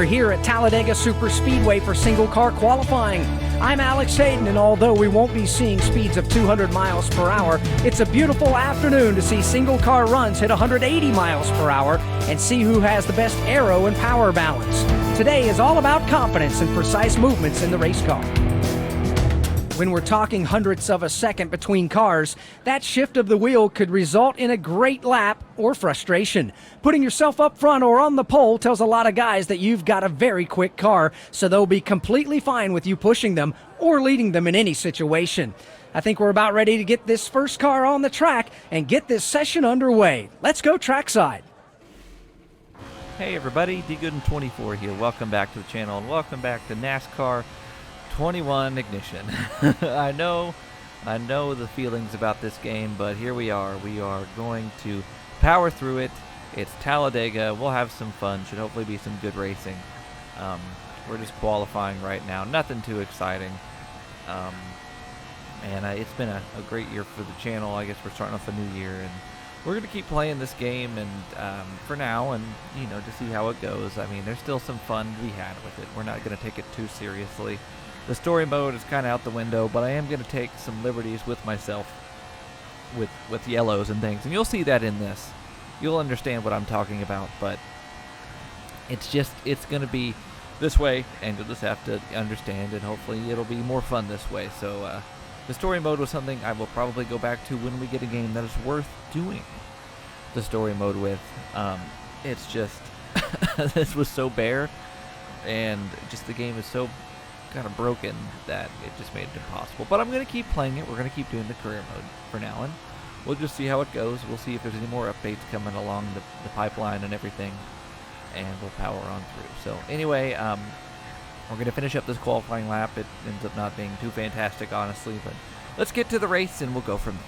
We're here at Talladega Superspeedway for single car qualifying. I'm Alex Hayden, and although we won't be seeing speeds of 200 miles per hour, it's a beautiful afternoon to see single car runs hit 180 miles per hour and see who has the best aero and power balance. Today is all about confidence and precise movements in the race car. When we're talking hundredths of a second between cars, that shift of the wheel could result in a great lap or frustration. Putting yourself up front or on the pole tells a lot of guys that you've got a very quick car, so they'll be completely fine with you pushing them or leading them in any situation. I think we're about ready to get this first car on the track and get this session underway. Let's go trackside. Hey everybody, DGooden24 here. Welcome back to the channel and welcome back to NASCAR 21 Ignition. I know the feelings about this game, but here we are. We are going to power through it. It's Talladega. We'll have some fun. Should hopefully be some good racing. We're just qualifying right now. Nothing too exciting. It's been a great year for the channel. I guess we're starting off a new year, and we're going to keep playing this game and for now, and to see how it goes. I mean, there's still some fun to be had with it. We're not going to take it too seriously. The story mode is kind of out the window, but I am going to take some liberties with myself with yellows and things, and you'll see that in this. You'll understand what I'm talking about, but it's going to be this way, and you'll just have to understand, and hopefully it'll be more fun this way. So the story mode was something I will probably go back to when we get a game that is worth doing the story mode with. It's just this was so bare, and just the game is so kind of broken that it just made it impossible. But I'm going to keep playing it. We're going to keep doing the career mode for now, and we'll just see how it goes. We'll see if there's any more updates coming along the pipeline and everything, and we'll power on through. So anyway, we're going to finish up this qualifying lap. It ends up not being too fantastic, honestly, but let's get to the race and we'll go from there.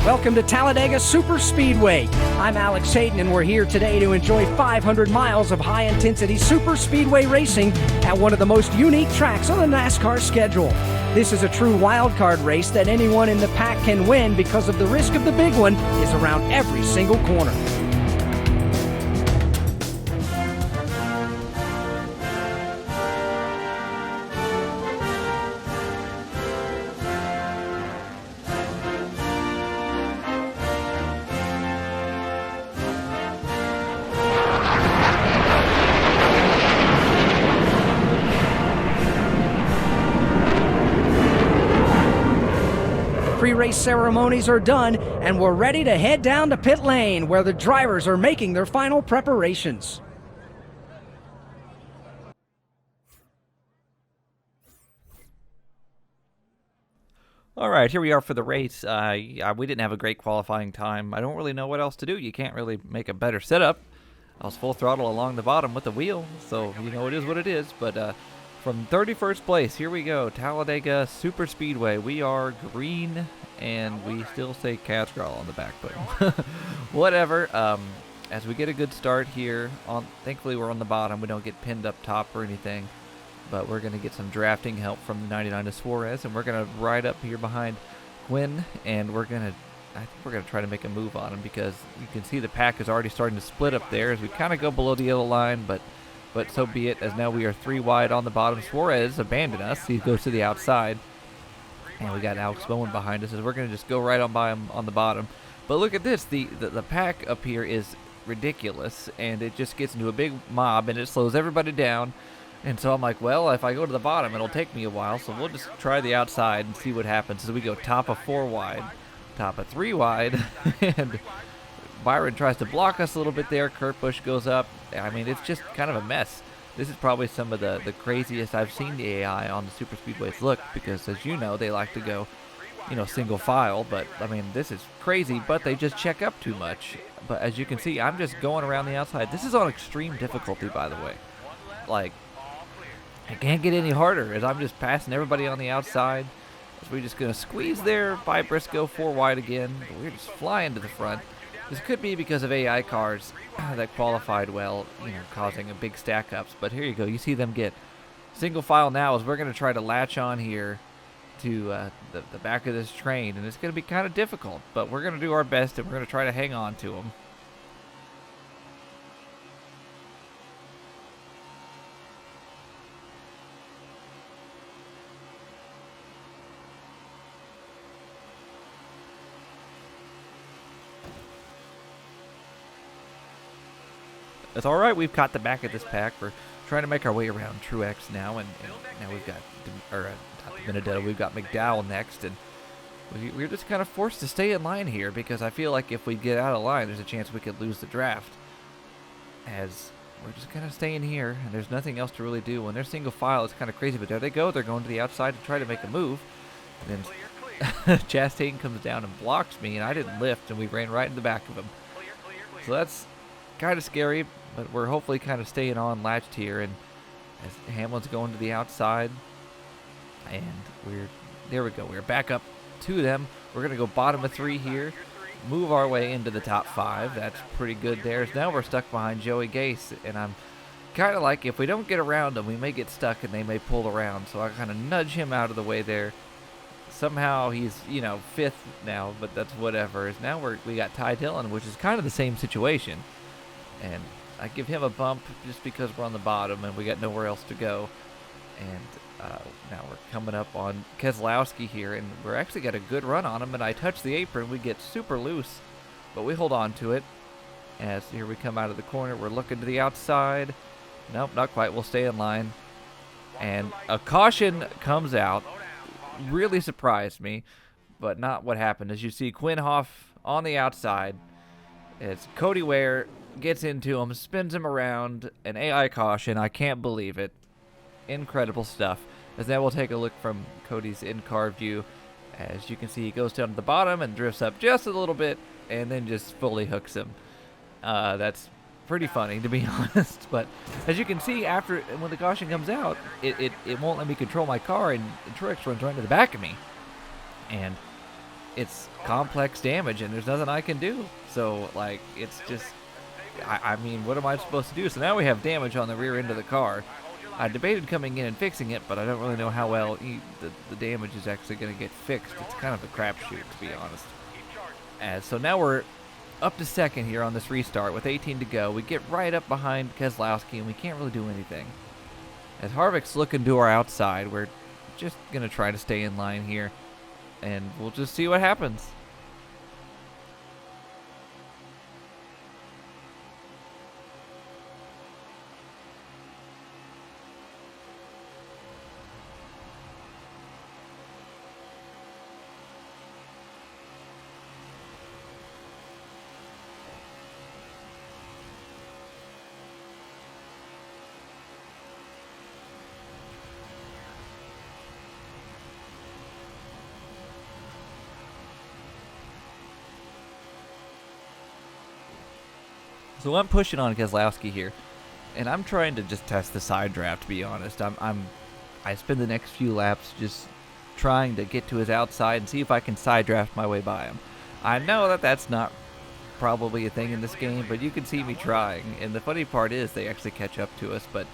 Welcome to Talladega Superspeedway. I'm Alex Hayden, and we're here today to enjoy 500 miles of high-intensity superspeedway racing at one of the most unique tracks on the NASCAR schedule. This is a true wildcard race that anyone in the pack can win because of the risk of the big one is around every single corner. Pre-race ceremonies are done, and we're ready to head down to pit lane, where the drivers are making their final preparations. All right, here we are for the race. We didn't have a great qualifying time. I don't really know what else to do. You can't really make a better setup. I was full throttle along the bottom with the wheel, so it is what it is. But from 31st place, here we go, Talladega Superspeedway. We are green, and we still say Castrol on the back button. Whatever. As we get a good start here, thankfully we're on the bottom. We don't get pinned up top or anything, but we're going to get some drafting help from the 99 to Suarez, and we're going to ride up here behind Quinn, and I think we're going to try to make a move on him, because you can see the pack is already starting to split up there as we kind of go below the yellow line, but so be it, as now we are 3 wide on the bottom. Suarez abandoned us. He goes to the outside. And we got Alex Bowen behind us, as we're going to just go right on by him on the bottom. But look at this. The pack up here is ridiculous, and it just gets into a big mob, and it slows everybody down. And so I'm like, well, if I go to the bottom, it'll take me a while, so we'll just try the outside and see what happens. So we go top of 4 wide, top of 3 wide, and Byron tries to block us a little bit there. Kurt Busch goes up. I mean, it's just kind of a mess. This is probably some of the craziest I've seen the AI on the super speedways look, because as you know, they like to go, single file. But I mean, this is crazy, but they just check up too much. But as you can see, I'm just going around the outside. This is on extreme difficulty, by the way. Like, It can't get any harder as I'm just passing everybody on the outside. As we're just going to squeeze there by Briscoe 4 wide again. But we're just flying to the front. This could be because of AI cars that qualified well, causing a big stack ups. But here you go. You see them get single file now as we're going to try to latch on here to the back of this train. And it's going to be kind of difficult, but we're going to do our best and we're going to try to hang on to them. It's all right. We've caught the back of this pack. We're trying to make our way around Truex now, and now we've got not Benedetto. We've got McDowell next, and we're just kind of forced to stay in line here because I feel like if we get out of line, there's a chance we could lose the draft. As we're just kind of staying here, and there's nothing else to really do. When they're single file, it's kind of crazy, but there they go. They're going to the outside to try to make a move. And then Chastain comes down and blocks me, and I didn't lift, and we ran right in the back of him. So that's kind of scary, but we're hopefully kind of staying on latched here. And as Hamlin's going to the outside, and there we go. We're back up to them. We're going to go bottom of 3 here, move our way into the top 5. That's pretty good there. So now we're stuck behind Joey Gase, and I'm kind of like, if we don't get around them, we may get stuck and they may pull around. So I kind of nudge him out of the way there. Somehow he's, 5th now, but that's whatever. As now we got Ty Dillon, which is kind of the same situation. And I give him a bump just because we're on the bottom and we got nowhere else to go. And now we're coming up on Keselowski here, and we're actually got a good run on him. And I touch the apron, we get super loose, but we hold on to it. As here we come out of the corner, we're looking to the outside. Nope, not quite. We'll stay in line. And a caution comes out. Really surprised me, but not what happened. As you see, Quinn Hoff on the outside. It's Cody Ware gets into him, spins him around, an AI caution. I can't believe it. Incredible stuff. As now we'll take a look from Cody's in-car view. As you can see, he goes down to the bottom and drifts up just a little bit and then just fully hooks him. That's pretty funny, to be honest. But as you can see, when the caution comes out, it won't let me control my car, and Truex runs right into the back of me. And it's complex damage, and there's nothing I can do. So, it's just, I mean, what am I supposed to do? So now we have damage on the rear end of the car. I debated coming in and fixing it, but I don't really know how well the damage is actually going to get fixed. It's kind of a crapshoot, to be honest. So now we're up to 2nd here on this restart with 18 to go. We get right up behind Keselowski, and we can't really do anything. As Harvick's looking to our outside, we're just going to try to stay in line here, and we'll just see what happens. So I'm pushing on Keselowski here, and I'm trying to just test the side draft, to be honest. I spend the next few laps just trying to get to his outside and see if I can side draft my way by him. I know that that's not probably a thing in this game, but you can see me trying. And the funny part is they actually catch up to us, but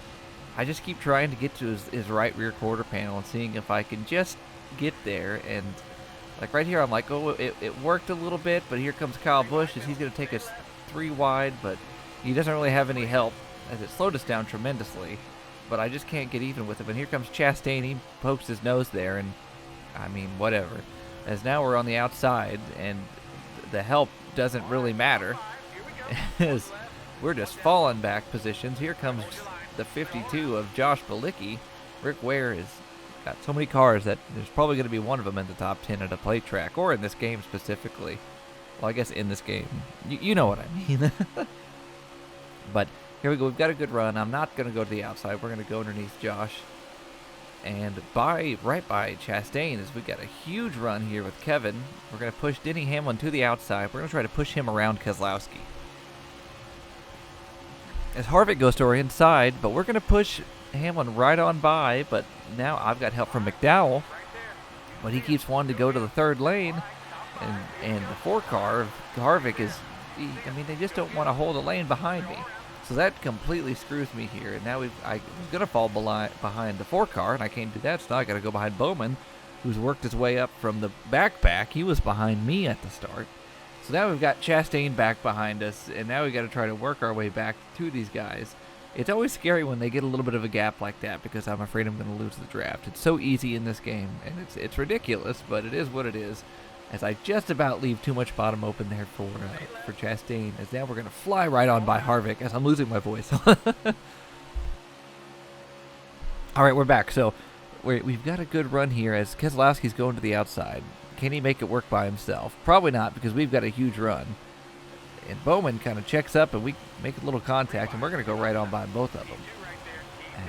I just keep trying to get to his right rear quarter panel and seeing if I can just get there. And like right here, I'm like, oh, it worked a little bit, but here comes Kyle Busch as he's going to take us 3 wide, but he doesn't really have any help as it slowed us down tremendously. But I just can't get even with him. And here comes Chastain. He pokes his nose there, and I mean, whatever. As now we're on the outside, and the help doesn't really matter. As we're just falling back positions. Here comes the 52 of Josh Bilicki. Rick Ware has got so many cars that there's probably going to be one of them in the top 10 at a plate track, or in this game specifically. Well, I guess in this game. You know what I mean. But here we go. We've got a good run. I'm not going to go to the outside. We're going to go underneath Josh. And right by Chastain as we got a huge run here with Kevin. We're going to push Denny Hamlin to the outside. We're going to try to push him around Keselowski. As Harvick goes to our inside, but we're going to push Hamlin right on by, but now I've got help from McDowell. But he keeps wanting to go to the third lane, and the 4 car of Harvick is, I mean, they just don't want to hold a lane behind me. So that completely screws me here. And now I was going to fall behind the 4 car, and I can't do that, so now I got to go behind Bowman, who's worked his way up from the back. He was behind me at the start. So now we've got Chastain back behind us, and now we've got to try to work our way back to these guys. It's always scary when they get a little bit of a gap like that because I'm afraid I'm going to lose the draft. It's so easy in this game, and it's ridiculous, but it is what it is. As I just about leave too much bottom open there for Chastain, as now we're going to fly right on by Harvick as I'm losing my voice. All right, we're back. So we've got a good run here as Keselowski's going to the outside. Can he make it work by himself? Probably not, because we've got a huge run. And Bowman kind of checks up, and we make a little contact, and we're going to go right on by both of them.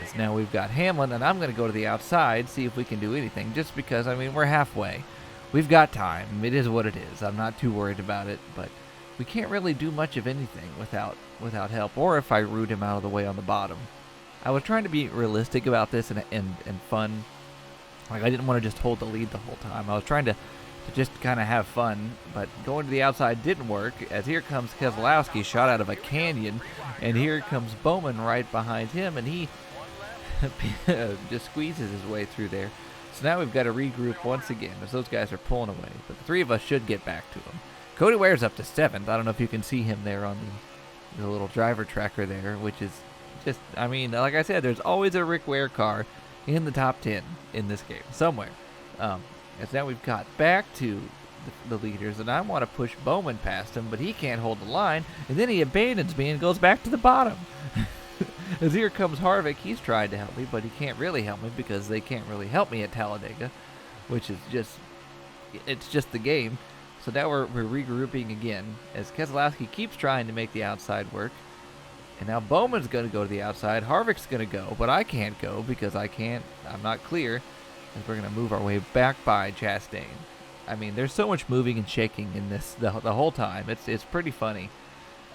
As now we've got Hamlin, and I'm going to go to the outside, see if we can do anything, just because, I mean, we're halfway. We've got time. It is what it is. I'm not too worried about it, but we can't really do much of anything without help, or if I root him out of the way on the bottom. I was trying to be realistic about this and fun. Like, I didn't want to just hold the lead the whole time. I was trying to just kind of have fun, but going to the outside didn't work, as here comes Keselowski shot out of a canyon, and here comes Bowman right behind him, and he just squeezes his way through there. So now we've got to regroup once again as those guys are pulling away, but the 3 of us should get back to him. Cody Ware's up to 7th. I don't know if you can see him there on the little driver tracker there, which is just, I mean, like I said, there's always a Rick Ware car in the top 10 in this game, somewhere. As now we've got back to the leaders, and I want to push Bowman past him, but he can't hold the line, and then he abandons me and goes back to the bottom. As here comes Harvick, he's trying to help me, but he can't really help me because they can't really help me at Talladega, which is it's just the game. So now we're regrouping again, as Keselowski keeps trying to make the outside work, and now Bowman's going to go to the outside, Harvick's going to go, but I can't go because I'm not clear. And we're going to move our way back by Chastain. I mean, there's so much moving and shaking in this the whole time. It's pretty funny,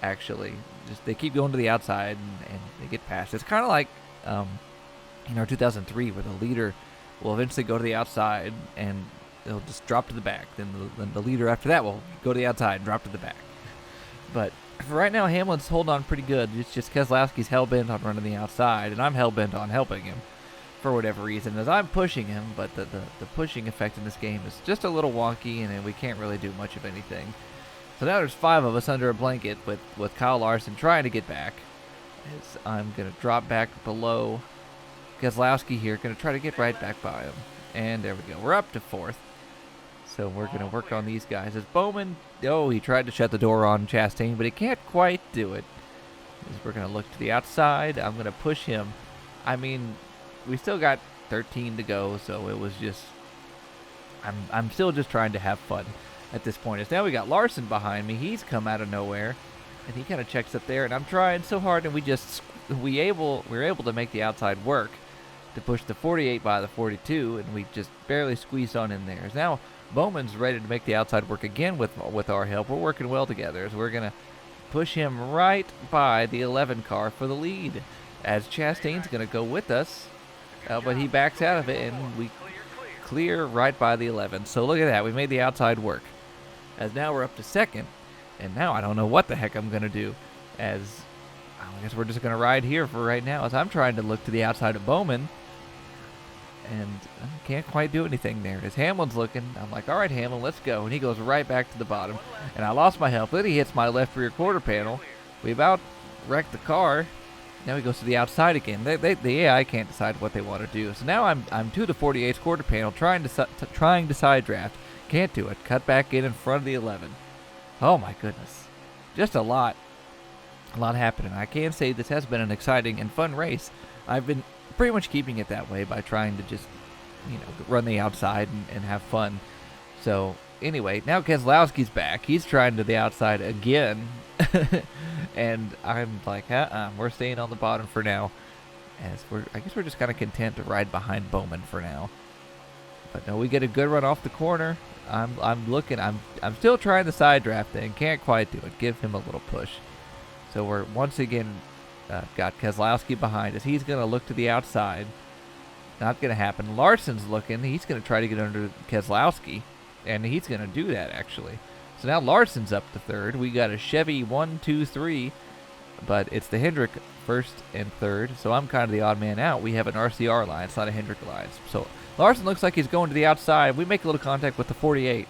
actually. Just they keep going to the outside and they get past. It's kind of like in our 2003 where the leader will eventually go to the outside and they'll just drop to the back. Then the leader after that will go to the outside and drop to the back. But for right now, Hamlin's holding on pretty good. It's just Keselowski's hell-bent on running the outside, and I'm hell-bent on helping him. For whatever reason, as I'm pushing him, but the pushing effect in this game is just a little wonky, and we can't really do much of anything. So now there's 5 of us under a blanket with Kyle Larson trying to get back. As I'm going to drop back below Keselowski here, going to try to get right back by him. And there we go. We're up to 4th. So we're going to work on these guys. As Bowman, he tried to shut the door on Chastain, but he can't quite do it. As we're going to look to the outside, I'm going to push him. I mean, we still got 13 to go, so it was just, I'm still just trying to have fun at this point. As now we got Larson behind me. He's come out of nowhere, and he kind of checks up there, and I'm trying so hard, and we're able to make the outside work to push the 48 by the 42, and we just barely squeezed on in there. As now Bowman's ready to make the outside work again with our help. We're working well together, as we're going to push him right by the 11 car for the lead, as Chastain's going to go with us. But he backs out of it, and we clear right by the 11. So look at that. We made the outside work. As now we're up to 2nd, and now I don't know what the heck I'm going to do. As I guess we're just going to ride here for right now, as I'm trying to look to the outside of Bowman, and I can't quite do anything there. As Hamlin's looking, I'm like, all right, Hamlin, let's go. And he goes right back to the bottom, and I lost my help. Then he hits my left rear quarter panel. We about wrecked the car. Now he goes to the outside again. The AI can't decide what they want to do. So now I'm to the 48's quarter panel, trying to side draft. Can't do it. Cut back in front of the 11. Oh my goodness, just a lot happening. I can say this has been an exciting and fun race. I've been pretty much keeping it that way by trying to just, run the outside and have fun. So anyway, now Keselowski's back. He's trying to the outside again. And I'm like, we're staying on the bottom for now. I guess we're just kind of content to ride behind Bowman for now. But no, we get a good run off the corner. I'm looking. I'm still trying the side draft thing. Can't quite do it. Give him a little push. So we're once again Got Keselowski behind us. He's going to look to the outside. Not going to happen. Larson's looking. He's going to try to get under Keselowski, and he's going to do that, actually. So now Larson's up to third. We got a Chevy 1, 2, 3, but it's the Hendrick first and third, so I'm kind of the odd man out. We have an RCR line. It's not a Hendrick line. So Larson looks like he's going to the outside. We make a little contact with the 48,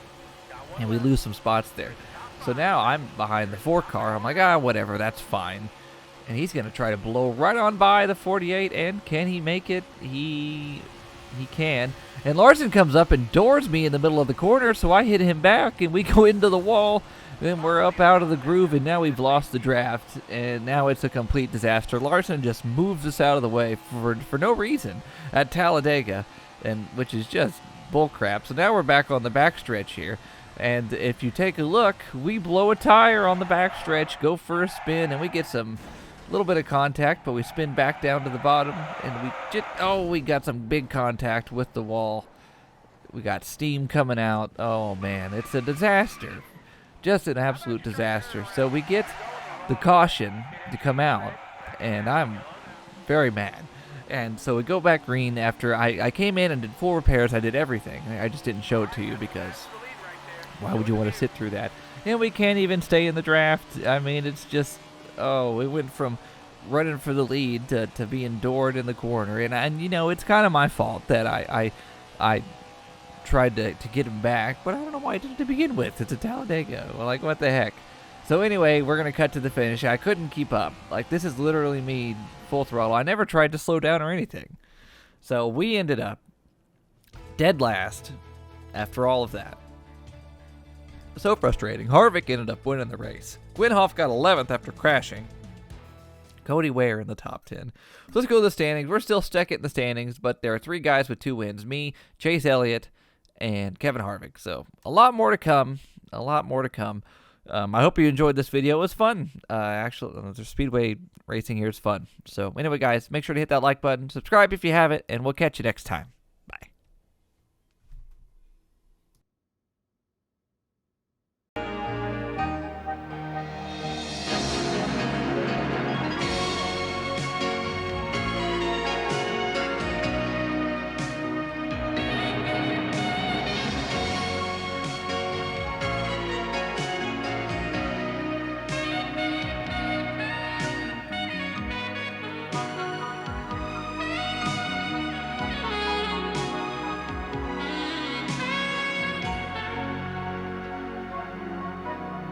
and we lose some spots there. So now I'm behind the 4 car. I'm like, whatever, that's fine. And he's going to try to blow right on by the 48, and can he make it? He can. And Larson comes up and doors me in the middle of the corner, so I hit him back, and we go into the wall. Then we're up out of the groove, and now we've lost the draft, and now it's a complete disaster. Larson just moves us out of the way for no reason at Talladega, and which is just bullcrap. So now we're back on the backstretch here. And if you take a look, we blow a tire on the backstretch, go for a spin, and we get some little bit of contact, but we spin back down to the bottom, and we got some big contact with the wall. We got steam coming out. Oh man, it's a disaster. Just an absolute disaster. So we get the caution to come out, and I'm very mad. And so we go back green after I came in and did full repairs. I did everything. I just didn't show it to you because why would you want to sit through that? And we can't even stay in the draft. I mean, it's just, we went from running for the lead to being doored in the corner. And you know, it's kind of my fault that I tried to get him back, but I don't know why I did it to begin with. It's a Talladega. Well, like, what the heck? So anyway, we're going to cut to the finish. I couldn't keep up. Like, this is literally me full throttle. I never tried to slow down or anything. So we ended up dead last after all of that. So frustrating. Harvick ended up winning the race. Winhoff got 11th after crashing. Cody Ware in the top 10. So let's go to the standings. We're still second in the standings, but there are 3 guys with 2 wins. Me, Chase Elliott, and Kevin Harvick. So a lot more to come. A lot more to come. I hope you enjoyed this video. It was fun. Actually, the Speedway racing here is fun. So anyway, guys, make sure to hit that like button. Subscribe if you haven't, and we'll catch you next time.